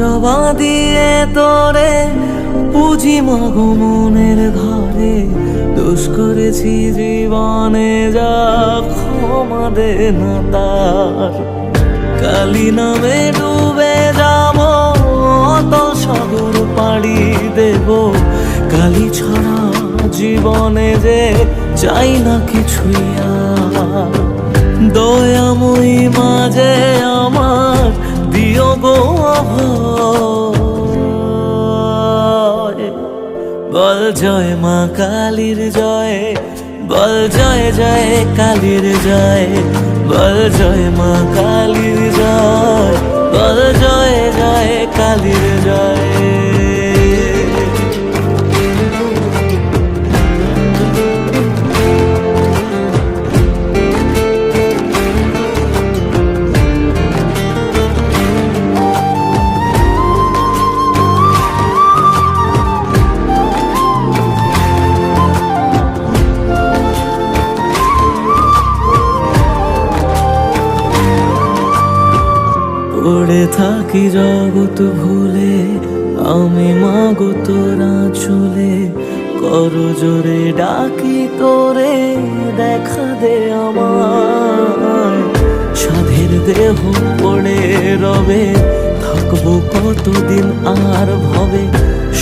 জবা দিয়ে তোরে পুঁজি মাগো মনের ঘরে, দোষ করেছি জীবনে যা ক্ষমা দে না তার। কালী নামে ডুবে যাব অতল সাগর পাড়ি দেব, কালী ছাড়া জীবনে যে চাই না কিছুই আর। দয়াময়ী মাঝে আমার দিও গো অভয়, বল জয় মা কালীর জয়, বল জয় জয় কালীর জয়, বল জয় মা কালীর জয়, বল জয় জয় কালীর জয়। পড়ে থাকি জগৎ ভুলে আমি মাগো তোরা চলে, কর জোরে ডাকি তোরে দেখা দে আমার। সাধের দেহ পড়ে রবে থাকবো কতদিন আর ভবে,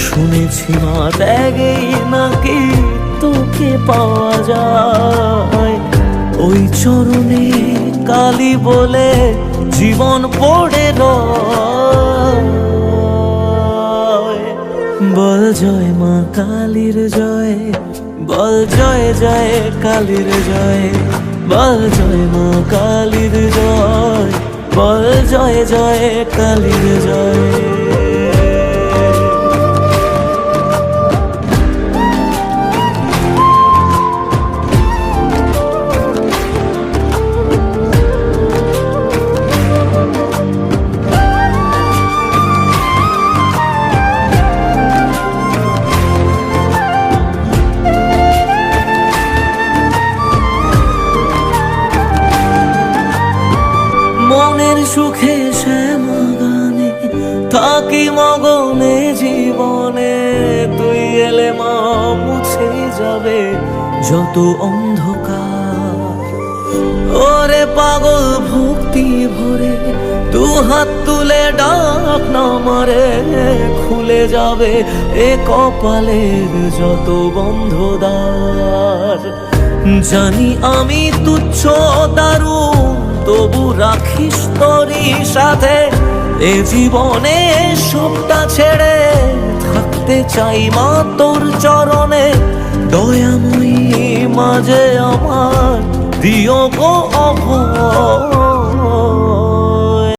শুনেছি মা ত্যাগেই নাকি তোকে পাওয়া যায়। ওই চরণে কালী বলে জীবন পড়ে রয়, বল জয় মা কালীর জয়, বল জয় জয় কালীর জয়, বল জয় মা কালীর জয়, বল জয় জয় কালীর জয়। মনের সুখে শ্যামা গানে থাকি মগনে জীবনে, তুই এলে মা মুছে যাবে যত অন্ধকার। ওরে পাগল ভক্তি ভরে দু হাত তুলে ডাক না মারে, খুলে যাবে এ কপালের যত বন্ধ দ্বার। জানি আমি তুচ্ছ দারুণ তবু রাখিস তোরই সাথে, এ জীবনে সবটা ছেড়ে থাকতে চাই মা তোর চরণে। দয়াময়ী মাঝে আমার দিও গো অভয়।